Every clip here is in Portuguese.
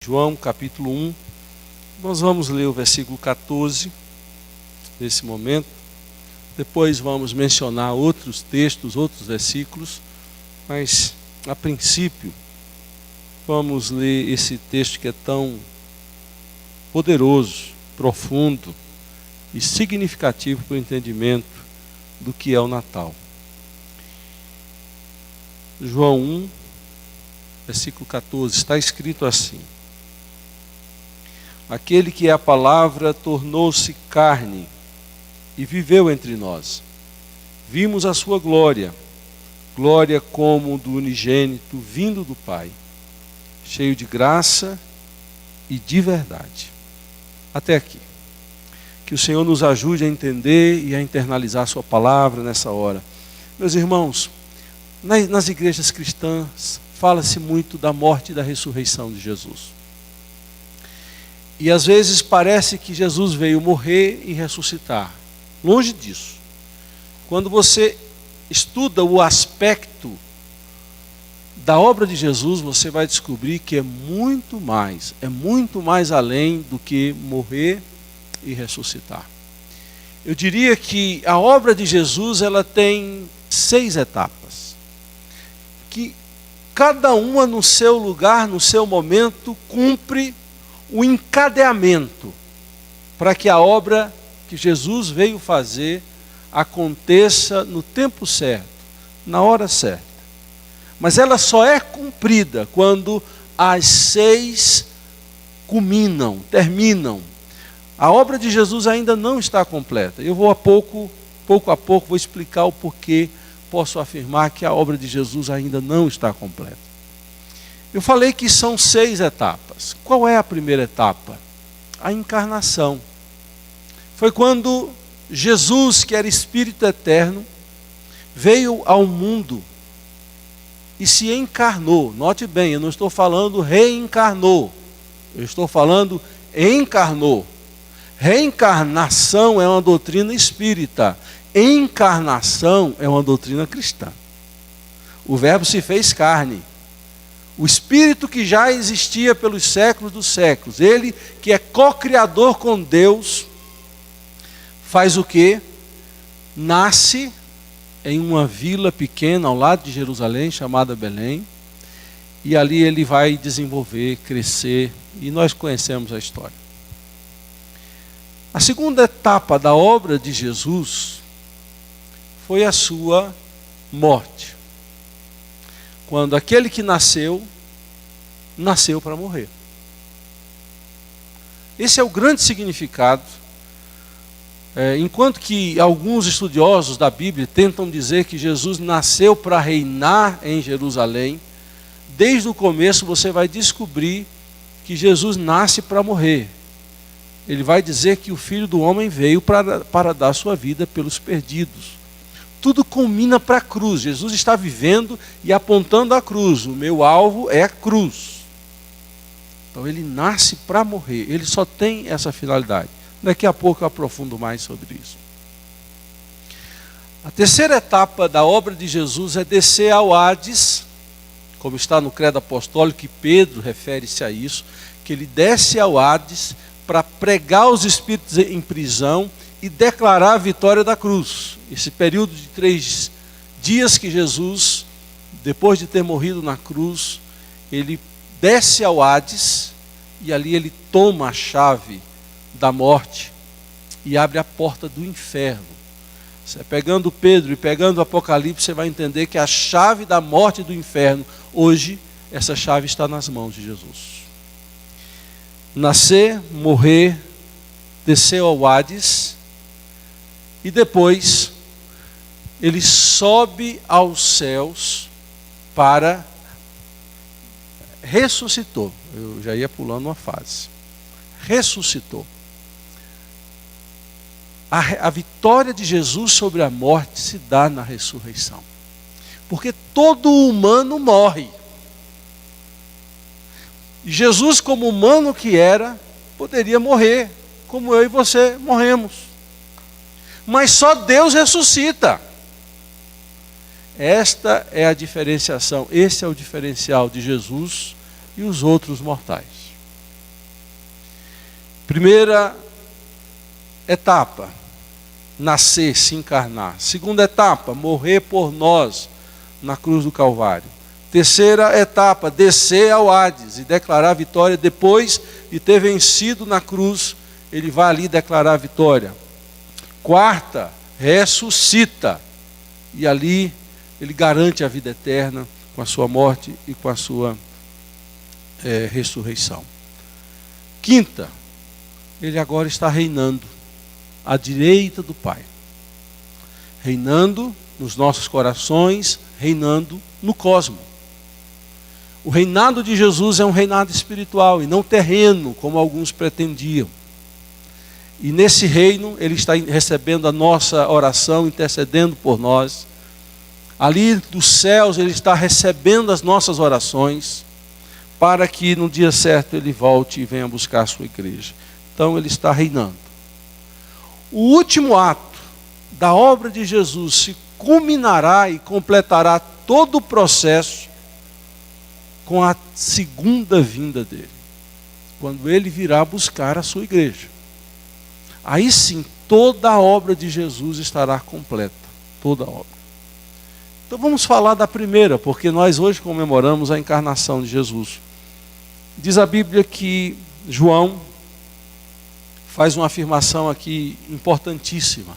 João capítulo 1, nós vamos ler o versículo 14 nesse momento, depois vamos mencionar outros textos, outros versículos, mas a princípio vamos ler esse texto que é tão poderoso, profundo e significativo para o entendimento do que é o Natal. João 1, versículo 14, está escrito assim: aquele que é a palavra tornou-se carne e viveu entre nós. Vimos a sua glória, glória como do unigênito vindo do Pai, cheio de graça e de verdade. Até aqui. Que o Senhor nos ajude a entender e a internalizar a sua palavra nessa hora. Meus irmãos, nas igrejas cristãs fala-se muito da morte e da ressurreição de Jesus. E às vezes parece que Jesus veio morrer e ressuscitar. Longe disso. Quando você estuda o aspecto da obra de Jesus, você vai descobrir que é muito mais além do que morrer e ressuscitar. Eu diria que a obra de Jesus, ela tem 6 etapas, que cada uma no seu lugar, no seu momento, cumpre o encadeamento para que a obra que Jesus veio fazer aconteça no tempo certo, na hora certa. Mas ela só é cumprida quando as 6 terminam. A obra de Jesus ainda não está completa. Eu vou pouco a pouco, vou explicar o porquê posso afirmar que a obra de Jesus ainda não está completa. Eu falei que são 6 etapas. Qual é a primeira etapa? A encarnação. Foi quando Jesus, que era Espírito Eterno, veio ao mundo e se encarnou. Note bem, eu não estou falando reencarnou. Eu estou falando encarnou. Reencarnação é uma doutrina espírita. Encarnação é uma doutrina cristã. O Verbo se fez carne. O Espírito que já existia pelos séculos dos séculos, ele que é co-criador com Deus, faz o quê? Nasce em uma vila pequena ao lado de Jerusalém, chamada Belém, e ali ele vai desenvolver, crescer, e nós conhecemos a história. A segunda etapa da obra de Jesus foi a sua morte. Quando aquele que nasceu para morrer. Esse é o grande significado. Enquanto que alguns estudiosos da Bíblia tentam dizer que Jesus nasceu para reinar em Jerusalém, desde o começo você vai descobrir que Jesus nasce para morrer. Ele vai dizer que o Filho do Homem veio para dar sua vida pelos perdidos. Tudo culmina para a cruz. Jesus está vivendo e apontando a cruz. O meu alvo é a cruz. Então ele nasce para morrer. Ele só tem essa finalidade. Daqui a pouco eu aprofundo mais sobre isso. A terceira etapa da obra de Jesus é descer ao Hades, como está no credo apostólico, que Pedro refere-se a isso, que ele desce ao Hades para pregar os espíritos em prisão e declarar a vitória da cruz. Esse período de 3 dias que Jesus, depois de ter morrido na cruz, ele desce ao Hades e ali ele toma a chave da morte e abre a porta do inferno. Você pegando Pedro e pegando o Apocalipse, você vai entender que a chave da morte e do inferno, hoje, essa chave está nas mãos de Jesus. Nascer, morrer, descer ao Hades e depois ele sobe aos céus para ressuscitou. Eu já ia pulando uma fase. Ressuscitou. A vitória de Jesus sobre a morte se dá na ressurreição. Porque todo humano morre. E Jesus, como humano que era, poderia morrer, como eu e você morremos. Mas só Deus ressuscita. Esta é a diferenciação, esse é o diferencial de Jesus e os outros mortais. Primeira etapa, nascer, se encarnar. Segunda etapa, morrer por nós na cruz do Calvário. Terceira etapa, descer ao Hades e declarar a vitória. Depois de ter vencido na cruz, ele vai ali declarar a vitória. Quarta, ressuscita. E ali ele garante a vida eterna com a sua morte e com a sua ressurreição. Quinta, ele agora está reinando à direita do Pai. Reinando nos nossos corações, reinando no cosmos. O reinado de Jesus é um reinado espiritual e não terreno, como alguns pretendiam. E nesse reino, ele está recebendo a nossa oração, intercedendo por nós. Ali dos céus, ele está recebendo as nossas orações, para que no dia certo ele volte e venha buscar a sua igreja. Então ele está reinando. O último ato da obra de Jesus se culminará e completará todo o processo com a segunda vinda dele, quando ele virá buscar a sua igreja. Aí sim, toda a obra de Jesus estará completa, toda a obra. Então vamos falar da primeira, porque nós hoje comemoramos a encarnação de Jesus. Diz a Bíblia que João faz uma afirmação aqui importantíssima.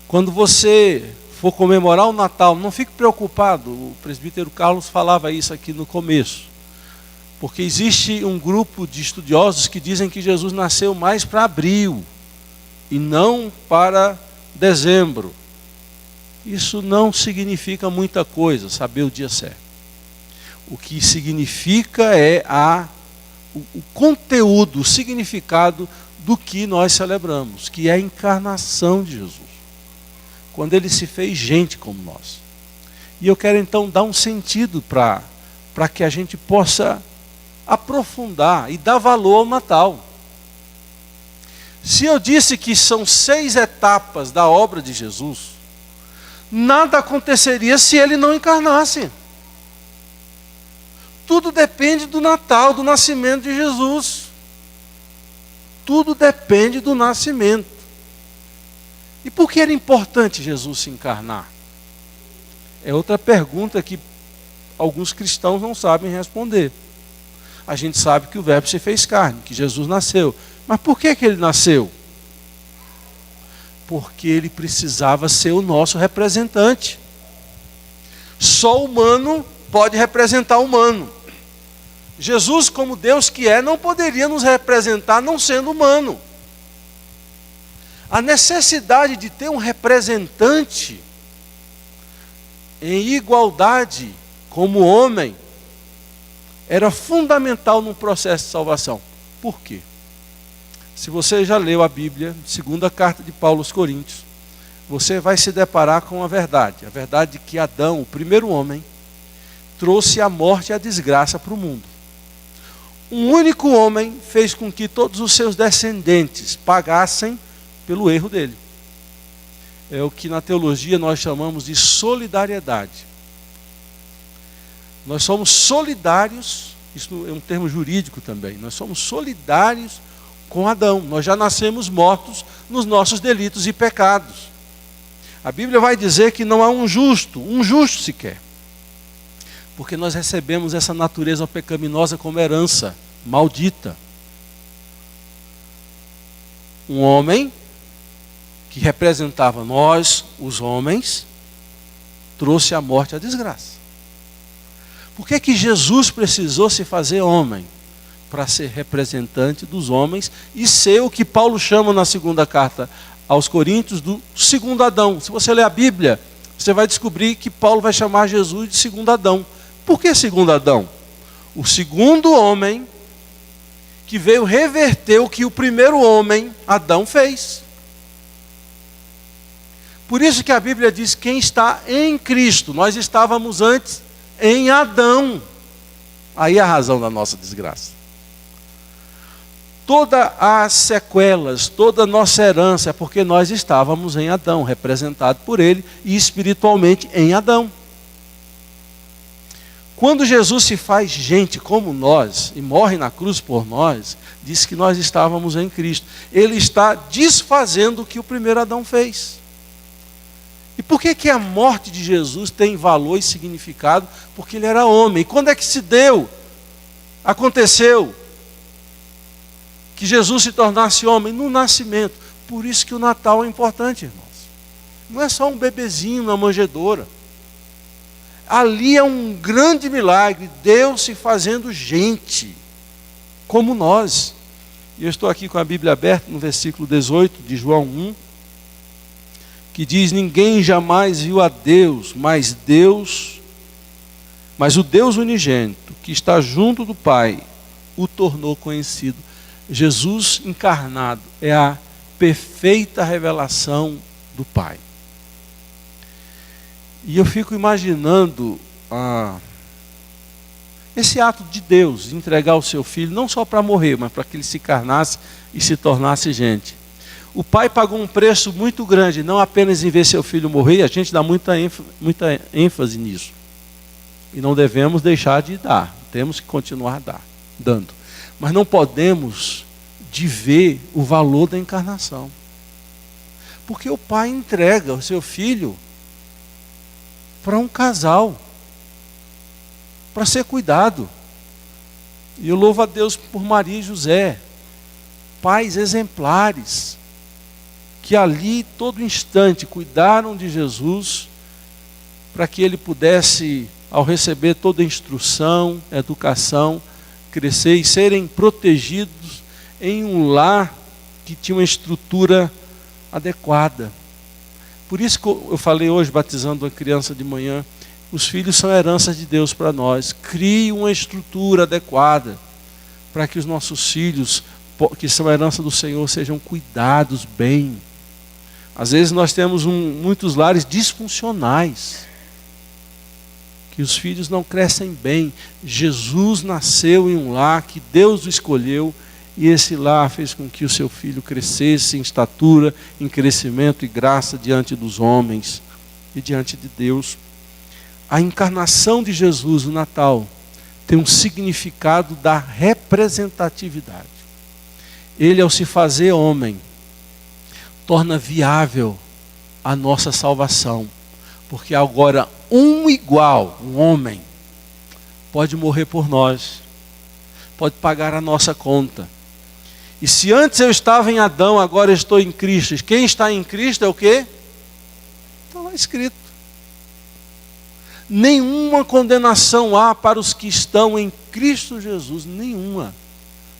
Quando você for comemorar o Natal, não fique preocupado, o presbítero Carlos falava isso aqui no começo, porque existe um grupo de estudiosos que dizem que Jesus nasceu mais para abril e não para dezembro. Isso não significa muita coisa, saber o dia certo. O que significa é o conteúdo, o significado do que nós celebramos, que é a encarnação de Jesus. Quando ele se fez gente como nós. E eu quero então dar um sentido para que a gente possa aprofundar e dar valor ao Natal. Se eu disse que são 6 etapas da obra de Jesus, nada aconteceria se ele não encarnasse. Tudo depende do Natal, do nascimento de Jesus. Tudo depende do nascimento. E por que era importante Jesus se encarnar? É outra pergunta que alguns cristãos não sabem responder. A gente sabe que o Verbo se fez carne, que Jesus nasceu. Mas por que ele nasceu? Porque ele precisava ser o nosso representante. Só humano pode representar humano. Jesus, como Deus que é, não poderia nos representar não sendo humano. A necessidade de ter um representante em igualdade como homem era fundamental no processo de salvação. Por quê? Se você já leu a Bíblia, segunda carta de Paulo aos Coríntios, você vai se deparar com a verdade de que Adão, o primeiro homem, trouxe a morte e a desgraça para o mundo. Um único homem fez com que todos os seus descendentes pagassem pelo erro dele. É o que na teologia nós chamamos de solidariedade. Nós somos solidários, isso é um termo jurídico também, nós somos solidários com Adão. Nós já nascemos mortos nos nossos delitos e pecados. A Bíblia vai dizer que não há um justo sequer. Porque nós recebemos essa natureza pecaminosa como herança, maldita. Um homem que representava nós, os homens, trouxe a morte e a desgraça. Por que Jesus precisou se fazer homem? Para ser representante dos homens e ser o que Paulo chama na segunda carta aos Coríntios do segundo Adão. Se você ler a Bíblia, você vai descobrir que Paulo vai chamar Jesus de segundo Adão. Por que segundo Adão? O segundo homem que veio reverter o que o primeiro homem, Adão, fez. Por isso que a Bíblia diz quem está em Cristo. Nós estávamos antes em Adão. Aí é a razão da nossa desgraça. Todas as sequelas, toda a nossa herança é porque nós estávamos em Adão, representado por ele, e espiritualmente em Adão. Quando Jesus se faz gente como nós e morre na cruz por nós, diz que nós estávamos em Cristo. Ele está desfazendo o que o primeiro Adão fez. E por que a morte de Jesus tem valor e significado? Porque ele era homem. E quando é que se deu? Aconteceu que Jesus se tornasse homem? No nascimento. Por isso que o Natal é importante, irmãos. Não é só um bebezinho na manjedoura. Ali é um grande milagre, Deus se fazendo gente, como nós. E eu estou aqui com a Bíblia aberta no versículo 18 de João 1, que diz: ninguém jamais viu a Deus, mas o Deus unigênito, que está junto do Pai, o tornou conhecido. Jesus encarnado é a perfeita revelação do Pai. E eu fico imaginando esse ato de Deus, de entregar o seu filho, não só para morrer, mas para que ele se encarnasse e se tornasse gente. O pai pagou um preço muito grande, não apenas em ver seu filho morrer, a gente dá muita ênfase nisso. E não devemos deixar de dar, temos que continuar dando. Mas não podemos de ver o valor da encarnação. Porque o pai entrega o seu filho para um casal, para ser cuidado. E eu louvo a Deus por Maria e José, pais exemplares, que ali, todo instante, cuidaram de Jesus, para que ele pudesse, ao receber toda a instrução, educação, crescer e serem protegidos em um lar que tinha uma estrutura adequada. Por isso que eu falei hoje, batizando uma criança de manhã, os filhos são heranças de Deus para nós. Crie uma estrutura adequada para que os nossos filhos, que são herança do Senhor, sejam cuidados bem. Às vezes nós temos muitos lares disfuncionais, que os filhos não crescem bem. Jesus nasceu em um lar que Deus o escolheu, e esse lar fez com que o seu filho crescesse em estatura, em crescimento e graça diante dos homens e diante de Deus. A encarnação de Jesus no Natal tem um significado da representatividade. Ele, ao se fazer homem, torna viável a nossa salvação. Porque agora um igual, um homem, pode morrer por nós, pode pagar a nossa conta. E se antes eu estava em Adão, agora eu estou em Cristo. Quem está em Cristo é o quê? Está lá escrito. Nenhuma condenação há para os que estão em Cristo Jesus, nenhuma.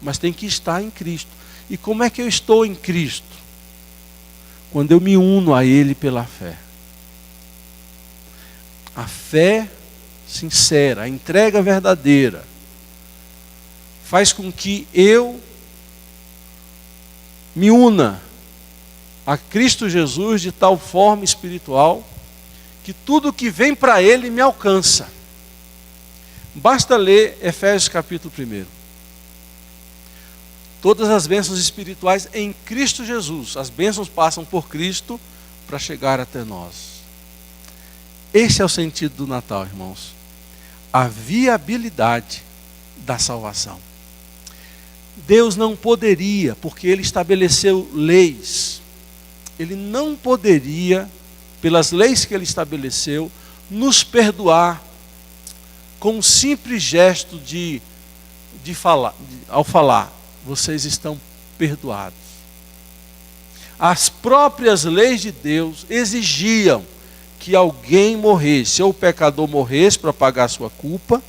Mas tem que estar em Cristo. E como é que eu estou em Cristo? Quando eu me uno a Ele pela fé. A fé sincera, a entrega verdadeira, faz com que eu me una a Cristo Jesus de tal forma espiritual que tudo que vem para Ele me alcança. Basta ler Efésios capítulo 1. Todas as bênçãos espirituais em Cristo Jesus. As bênçãos passam por Cristo para chegar até nós. Esse é o sentido do Natal, irmãos. A viabilidade da salvação. Deus não poderia, porque Ele estabeleceu leis, Ele não poderia, pelas leis que Ele estabeleceu, nos perdoar com um simples gesto ao falar, vocês estão perdoados. As próprias leis de Deus exigiam que alguém morresse, ou o pecador morresse para pagar a sua culpa,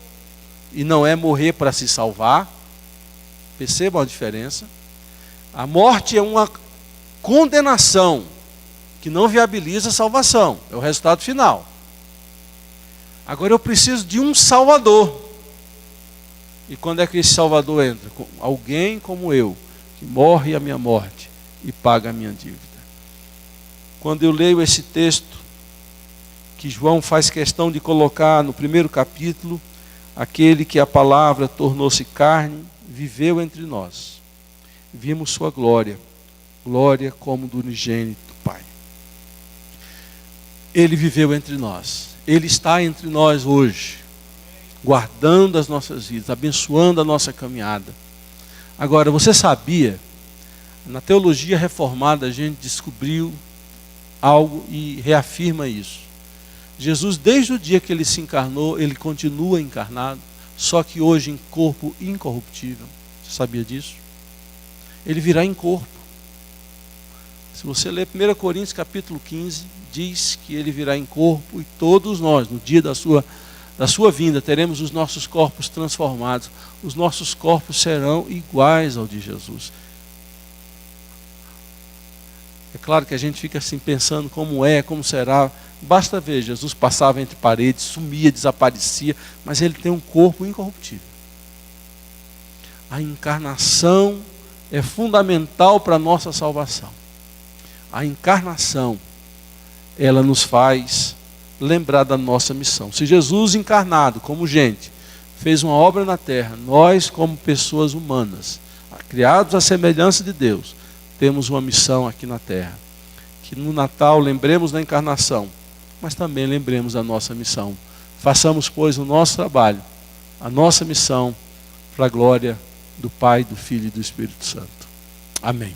e não é morrer para se salvar. Percebam a diferença? A morte é uma condenação que não viabiliza a salvação. É o resultado final. Agora eu preciso de um Salvador. E quando é que esse Salvador entra? Alguém como eu, que morre a minha morte e paga a minha dívida. Quando eu leio esse texto, que João faz questão de colocar no primeiro capítulo, aquele que a palavra tornou-se carne, viveu entre nós. Vimos sua glória, glória como do unigênito Pai. Ele viveu entre nós. Ele está entre nós hoje. guardando as nossas vidas, abençoando a nossa caminhada. Agora, você sabia, na teologia reformada a gente descobriu algo e reafirma isso. Jesus, desde o dia que ele se encarnou, ele continua encarnado, só que hoje em corpo incorruptível. Você sabia disso? Ele virá em corpo. Se você ler 1 Coríntios capítulo 15, diz que ele virá em corpo e todos nós, no dia da sua vinda, teremos os nossos corpos transformados. Os nossos corpos serão iguais ao de Jesus. É claro que a gente fica assim pensando como será. Basta ver, Jesus passava entre paredes, sumia, desaparecia, mas ele tem um corpo incorruptível. A encarnação é fundamental para a nossa salvação. A encarnação, ela nos faz lembrar da nossa missão. Se Jesus encarnado como gente, fez uma obra na terra, nós como pessoas humanas, criados à semelhança de Deus, temos uma missão aqui na terra. Que no Natal lembremos da encarnação, mas também lembremos da nossa missão. Façamos, pois, o nosso trabalho, a nossa missão, para a glória do Pai, do Filho e do Espírito Santo. Amém.